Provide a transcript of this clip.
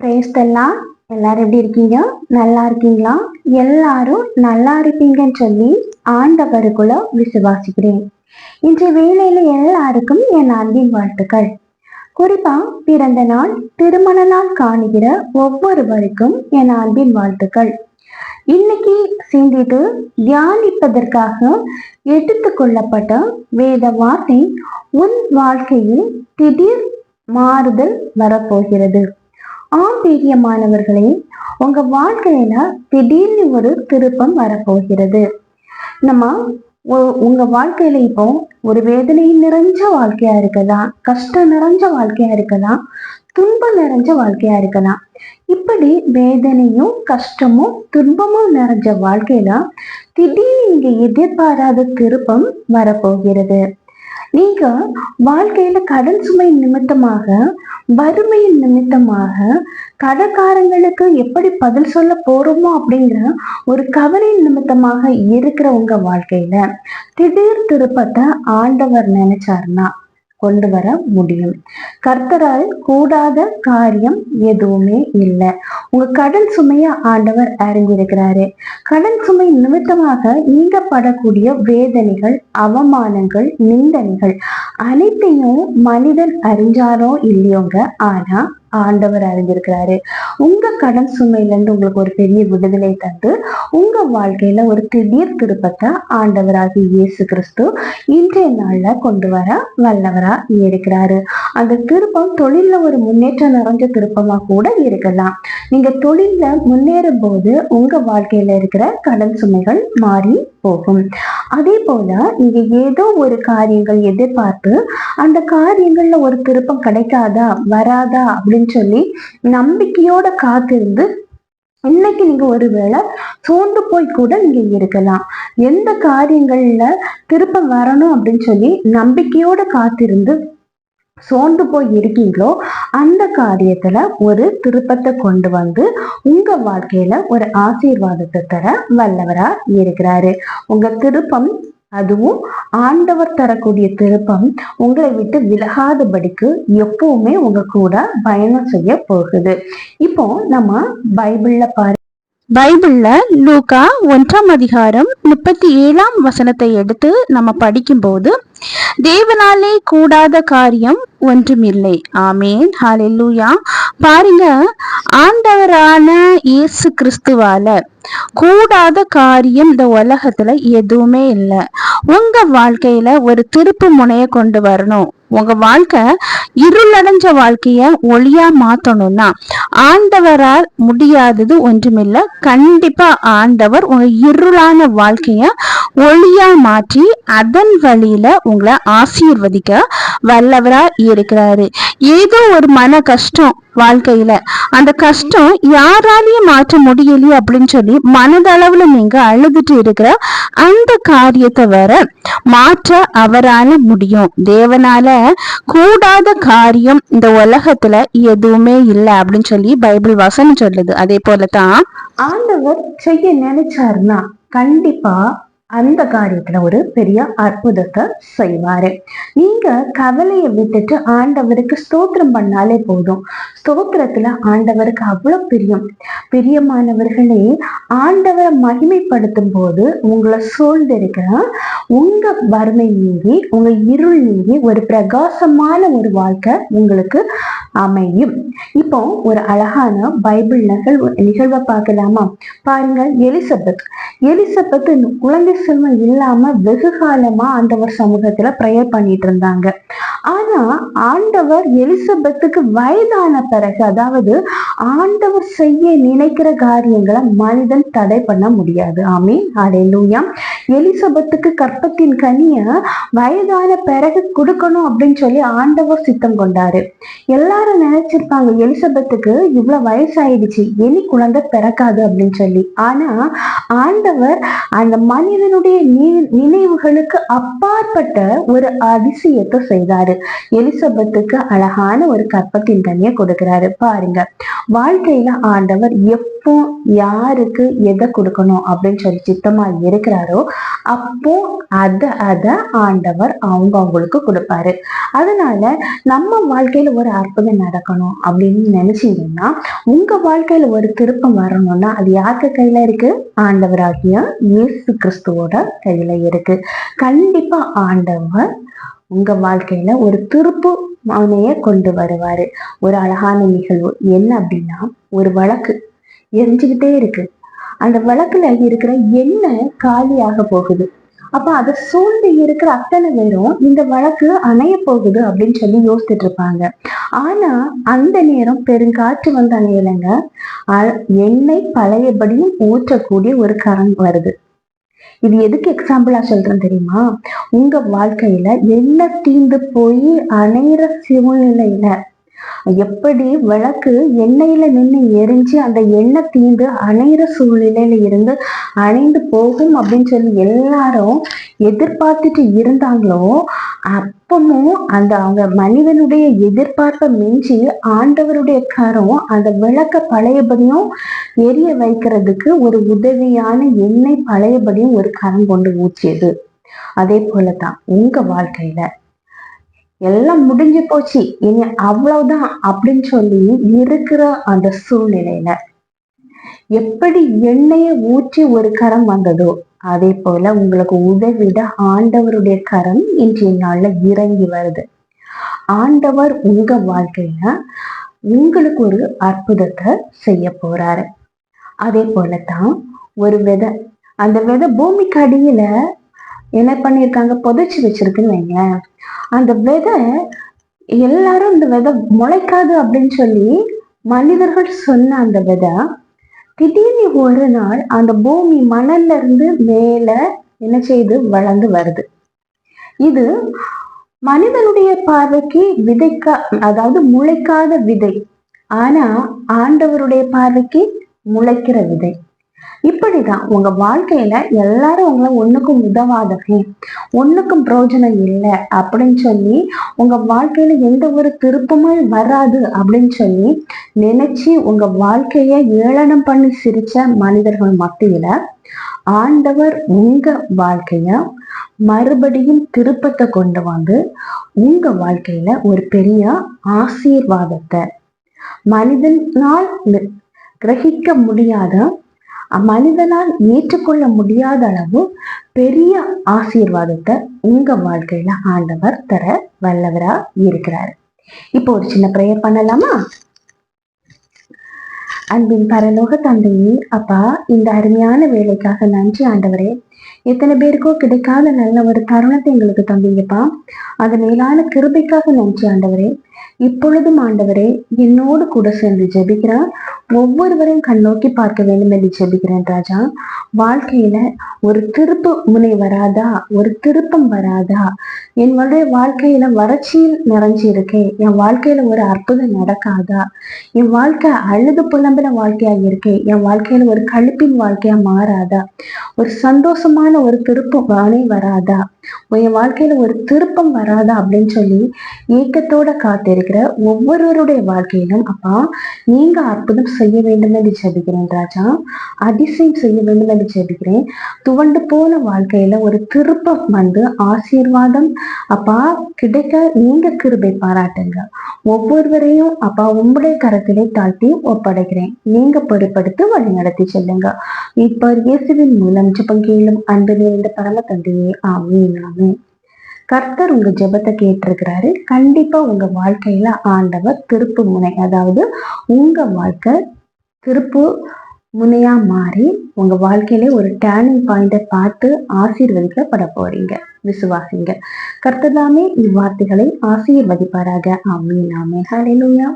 பிரேஸ்தெல்லாம் எல்லாரும் எப்படி இருக்கீங்க? நல்லா இருக்கீங்களா? எல்லாரும் நல்லா இருப்பீங்கன்னு சொல்லி ஆண்டவருக்குள்ள விசுவாசிக்கிறேன். இன்றைய வேளையில எல்லாருக்கும் என் அன்பின் வாழ்த்துக்கள். குறிப்பா பிறந்த நாள், திருமண நாள் காணுகிற ஒவ்வொருவருக்கும் என் அன்பின் வாழ்த்துக்கள். இன்னைக்கு சிந்தித்து தியானிப்பதற்காக எடுத்து கொள்ளப்பட்ட வேத வார்த்தை, உன் வாழ்க்கையில் திடீர் மாறுதல் வரப்போகிறது. பிரியமானவர்களே, உங்க வாழ்க்கையில திடீர்னு ஒரு திருப்பம் வரப்போகிறது. நம்ம உங்க வாழ்க்கையில இப்போ ஒரு வேதனை நிறைஞ்ச வாழ்க்கையா இருக்கலாம், கஷ்டம் நிறைஞ்ச வாழ்க்கையா இருக்கலாம், துன்பம் நிறைஞ்ச வாழ்க்கையா இருக்கலாம். இப்படி வேதனையும் கஷ்டமும் துன்பமும் நிறைஞ்ச வாழ்க்கையில திடீர்னு நீங்க எதிர்பாராத திருப்பம் வரப்போகிறது. நீங்க வாழ்க்கையில கடன் சுமை நிமித்தமாக, வறுமையின் நிமித்தமாக, கடைக்காரங்களுக்கு எப்படி பதில் சொல்ல போறோமோ அப்படிங்கிற ஒரு கவலையின் நிமித்தமாக இருக்கிற உங்க வாழ்க்கையில திடீர் திருப்பத்தை ஆண்டவர் நினைச்சாருன்னா கொண்டு வர முடியும். கர்த்தரால் கூடாத காரியம் எதுவுமே இல்லை. உங்க கடன் சுமைய ஆண்டவர் அறிஞ்சிருக்கிறாரு. கடன் சுமை நிமித்தமாக நீங்க படக்கூடிய வேதனைகள், அவமானங்கள், நிந்தனைகள் அனைத்தையும் மனிதன் அறிஞ்சாரோ இல்லையோங்க, ஆனா ஆண்டவர் அறிஞ்சிருக்கிறாரு. உங்க கடன் சுமையில இருந்து உங்களுக்கு ஒரு பெரிய விடுதலை தந்து உங்க வாழ்க்கையில ஒரு திடீர் திருப்பத்தை ஆண்டவராகி இயேசு கிறிஸ்து இன்றைய நாள்ல கொண்டு வர வல்லவரா இருக்கிறாரு. அந்த திருப்பம் தொழில்ல ஒரு முன்னேற்றம் நிறைஞ்ச திருப்பமா கூட இருக்கலாம். நீங்க தொழில்ல முன்னேறும் போது உங்க வாழ்க்கையில இருக்கிற கடன் சுமைகள் மாறி போகும். அதே போல நீங்க ஏதோ ஒரு காரியங்கள் எதிர்பார்த்து அந்த காரியங்கள்ல ஒரு திருப்பம் கிடைக்காதா, வராதா அப்படின்னு சொல்லி நம்பிக்கையோட காத்திருந்து இன்னைக்கு நீங்க ஒருவேளை சோர்ந்து போய் கூட நீங்க இருக்கலாம். எந்த காரியங்கள்ல திருப்பம் வரணும் அப்படின்னு சொல்லி நம்பிக்கையோட காத்திருந்து சோர்ந்து போய் இருக்கீங்களோ அந்த காரியத்துல ஒரு திருப்பத்தை கொண்டு வந்து உங்க வாழ்க்கையில ஒரு ஆசீர்வாதத்தை தர வல்லவரா இருக்கிறாரு. உங்க திருப்பம், அதுவும் ஆண்டவர் தரக்கூடிய திருப்பம், உங்களை விட்டு விலகாதபடிக்கு எப்பவுமே உங்க கூட பயணம் செய்ய போகுது. இப்போ நம்ம பைபிள்ல லூக்கா 1ஆம் அதிகாரம் 37ஆம் வசனத்தை எடுத்து நம்ம படிக்கும்போது, தேவனாலே கூடாத காரியம் ஒன்றுமில்லை. ஆமேன், ஹல்லேலூயா. பாருங்க, ஆண்டவரான இயேசு கிறிஸ்துவால கூடாத காரியம் இந்த உலகத்துல எதுவுமே இல்லை. உங்க வாழ்க்கையில ஒரு திருப்பு முனைய கொண்டு வரணும், உங்க வாழ்க்கை இருளடைஞ்ச வாழ்க்கைய ஒளியா மாத்தணும்னா ஆண்டவரால் முடியாதது ஒன்றுமில்லை. கண்டிப்பா ஆண்டவர் உங்க இருளான வாழ்க்கைய ஒளியா மாற்றி அதன் வழியில உங்களை ஆசீர்வதிக்க வல்லவரா இருக்கிறாரு. ஏதோ ஒரு மன கஷ்டம் வாழ்க்கையில, அந்த கஷ்டம் யாராலையும் மாற்ற முடியலையே அப்படின்னு சொல்லி மனதளவுல நீங்க அழுதுட்டு இருக்கிற அந்த காரியத்தை வர மாற்ற அவரால முடியும். தேவனால கூடாத காரியம் இந்த உலகத்துல எதுவுமே இல்லை அப்படின்னு சொல்லி பைபிள் வசனம் சொல்லுது. அதே போலதான் ஆண்டவர் செய்ய நினைச்சாருன்னா கண்டிப்பா அந்த காரியத்துல ஒரு பெரிய அற்புதத்தை செய்வாரு. நீங்க கவலையை விட்டுட்டு ஆண்டவருக்கு ஸ்தோத்திரம் பண்ணாலே போதும். ஸ்தோத்திரத்துல ஆண்டவருக்கு அவ்வளவு பிரியமானவர்களே, ஆண்டவரை மகிமைப்படுத்தும் போது உங்களை சூழ்ந்திருக்கிற உங்க வறுமை நீங்கி, உங்க இருள் நீங்கி ஒரு பிரகாசமான ஒரு வாழ்க்கை உங்களுக்கு அமையும். இப்போ ஒரு அழகான பைபிள் நிகழ்வை பார்க்கலாமா? பாருங்க, எலிசபெத் குழந்தை செல்வம் இல்லாம வெகு காலமா ஆண்டவர் சமூகத்துல பிரேயர் பண்ணிட்டு இருந்தாங்க. ஆனா ஆண்டவர் எலிசபெத்துக்கு வயதான பிறகு, அதாவது ஆண்டவர் செய்ய நினைக்கிற காரியங்களை மனிதன் தடை பண்ண முடியாது. ஆமீன், ஹல்லேலூயா. எலிசபெத்துக்கு கற்பத்தின் கனிய வயதான பிறகு கொடுக்கணும் அப்படின்னு சொல்லி ஆண்டவர் சித்தம் கொண்டாரு. எல்லாரும் நினைச்சிருப்பாங்க எலிசபெத்துக்கு இவ்வளவு வயசாயிடுச்சு, இனி குழந்தை பிறக்காது அப்படின்னு சொல்லி. ஆனா ஆண்டவர் அந்த மனிதனுடைய நினைவுகளுக்கு அப்பாற்பட்ட ஒரு அதிசயத்தை செய்தாரு. எலிசபெத்துக்கு அழகான ஒரு கற்பத்தின் கனியை கொடுக்கிறாரு. பாருங்க, வாழ்க்கையில ஆண்டவர் எப்போ யாருக்கு எதை கொடுக்கணும் அப்படின்னு சொல்லி சித்தமா இருக்கிறாரோ அப்போ அத ஆண்டவர் அவங்களுக்கு கொடுப்பாரு. அதனால நம்ம வாழ்க்கையில ஒரு அற்புதம் நடக்கணும் அப்படின்னு நினைச்சீங்கன்னா, உங்க வாழ்க்கையில ஒரு திருப்பம் வரணும்னா அது யாருக்கு கையில இருக்கு? ஆண்டவராகிய இயேசு கிறிஸ்துவோட கையில இருக்கு. கண்டிப்பா ஆண்டவர் உங்க வாழ்க்கையில ஒரு திருப்பு அவனைய கொண்டு வருவாரு. ஒரு அழகான நிகழ்வு என்ன அப்படின்னா, ஒரு விளக்கு எரிஞ்சுக்கிட்டே இருக்கு. அந்த விளக்குல இருக்கிற எண்ணெய் காலியாக போகுது. அப்ப அதை சூழ்ந்து இருக்கிற அத்தனை பேரும் இந்த விளக்கு அணைய போகுது அப்படின்னு சொல்லி யோசிச்சுட்டு இருப்பாங்க. ஆனா அந்த நேரம் பெருங்காற்று வந்து அணையலைங்க. எண்ணெய் பழையபடியும் ஊற்றக்கூடிய ஒரு கரம் வருது. இது எதுக்கு எக்ஸாம்பிளா சொல்றேன் தெரியுமா? உங்க வாழ்க்கையில என்ன தீந்து போய் அணையிற சூழ்நிலையில எப்படி விளக்கு எண்ணெயில நின்று எரிஞ்சு அந்த எண்ணெய் தீந்து அணையிற சூழ்நிலையில இருந்து அணைந்து போகும் அப்படின்னு சொல்லி எல்லாரும் எதிர்பார்த்துட்டு இருந்தாங்களோ, அப்பமும் அந்த அவங்க மனிதனுடைய எதிர்பார்ப்பை மிஞ்சி ஆண்டவருடைய கரம் அந்த விளக்க பழையபடியும் எரிய வைக்கிறதுக்கு ஒரு உதவியான எண்ணெய் பழையபடியும் ஒரு கரம் கொண்டு ஊற்றியது. அதே போலதான் உங்க வாழ்க்கையில எல்லாம் முடிஞ்சு போச்சு, இனி அவ்வளவுதான் அப்படின்னு சொல்லி இருக்கிற அந்த சூழ்நிலையில எப்படி எண்ணெயை ஊற்றி ஒரு கரம் வந்ததோ அதே போல உங்களுக்கு உதவிட ஆண்டவருடைய கரம் இன்றைய நாள்ல இறங்கி வருது. ஆண்டவர் உங்க வாழ்க்கையில உங்களுக்கு ஒரு அற்புதத்தை செய்ய போறாரு. அதே போலதான் ஒரு விதை, அந்த விதை பூமிக்கு அடியில என்ன பண்ணிருக்காங்க, புதைச்சு வச்சிருக்குன்னு வைங்க. அந்த விதை எல்லாரும் இந்த விதை முளைக்காது அப்படின்னு சொல்லி மனிதர்கள் சொன்ன அந்த விதை திடீர்னு ஒரு நாள் அந்த பூமி மணல்ல இருந்து மேல என்ன செய்து வளர்ந்து வருது. இது மனிதனுடைய பார்வைக்கு அதாவது முளைக்காத விதை, ஆனா ஆண்டவருடைய பார்வைக்கு முளைக்கிற விதை. இப்படிதான் உங்க வாழ்க்கையில எல்லாரும் உங்களை ஒண்ணுக்கும் உதவாதவங்க, ஒண்ணுக்கும் பிரயோஜனம் இல்லை அப்படின்னு சொல்லி உங்க வாழ்க்கையில எந்த ஒரு திருப்பமும் வராது அப்படின்னு சொல்லி நினைச்சு உங்க வாழ்க்கைய ஏளனம் பண்ணி சிரிச்ச மனிதர்கள் மத்தியில ஆண்டவர் உங்க வாழ்க்கைய மறுபடியும் திருப்பத்தை கொண்டு வந்து உங்க வாழ்க்கையில ஒரு பெரிய ஆசீர்வாதத்தை, மனிதனால் கிரகிக்க முடியாத, மனிதனால் ஏற்றுக்கொள்ள முடியாத அளவு பெரிய ஆசீர்வாதத்தை உங்க வாழ்க்கையில ஆண்டவர் தர வல்லவரா இருக்கிறார். இப்போ ஒரு சின்ன பிரேயர் பண்ணலாமா? அன்பின் பரலோக தந்தையே, அப்பா, இந்த அருமையான வேலைக்காக நன்றி ஆண்டவரே. எத்தனை பேருக்கோ கிடைக்காத நல்ல ஒரு தருணத்தை எங்களுக்கு தந்தீங்கப்பா. அது மேலான கிருபைக்காக நன்றி ஆண்டவரே. இப்பொழுதும் ஆண்டவரே என்னோடு கூட சேர்ந்து ஜெபிக்கிறேன். ஒவ்வொருவரையும் கண்ணோக்கி பார்க்க வேண்டும் என்று ஜெபிக்கிறேன் ராஜா. வாழ்க்கையில ஒரு திருப்பு முனை வராதா, ஒரு திருப்பம் வராதா? என்னுடைய வாழ்க்கையில வறட்சியில் நிறைஞ்சு இருக்கேன், என் வாழ்க்கையில ஒரு அற்புதம் நடக்காதா? என் வாழ்க்கை அழுது புலம்பின வாழ்க்கையா இருக்கேன், என் வாழ்க்கையில ஒரு கழிப்பின் வாழ்க்கையா மாறாதா? ஒரு சந்தோஷமான ஒரு திருப்பம் வானே வராதா? என் வாழ்க்கையில ஒரு திருப்பம் வராதா அப்படின்னு சொல்லி ஏக்கத்தோட காத்திருக்கிற ஒவ்வொருவருடைய வாழ்க்கையிலும் அப்பா நீங்க அற்புதம் செய்ய வேண்டும் என்று ஜெபிக்கிறேன் ராஜா. அதிசயம் செய்ய வேண்டும் என்று ஜெபிக்கிறேன். துவண்டு போன வாழ்க்கையில ஒரு திருப்பம் வந்து ஆசீர்வாதம் அப்பா கிடைக்க நீங்க கிருபை பாராட்டுங்க. ஒவ்வொருவரையும் அப்பா உங்களுடைய கரத்திலே தாழ்த்தி ஒப்படைக்கிறேன். நீங்க பொறுப்படுத்தி வழி நடத்தி செல்லுங்க. இப்ப இயேசுவின் மூலம் ஜெபம் கேளும் அன்பு நிறைந்த பரம தந்தையே, ஆமீன் ஆமீன். கர்த்தர் உங்க ஜெபத்தை கேட்டிருக்கிறாரு. கண்டிப்பா உங்க வாழ்க்கையில ஆண்டவர் திருப்பு முனை, அதாவது உங்க வாழ்க்கை திருப்பு முனையா மாறி உங்க வாழ்க்கையில ஒரு டேர்னிங் பாயிண்ட பார்த்து ஆசீர்வதிக்கப்பட போறீங்க. விசுவாசிங்க. கர்த்தர் தாமே இவ்வார்த்தைகளை ஆசீர்வதிப்பாராக. ஆமீன் ஆமீன். ஹல்லேலூயா.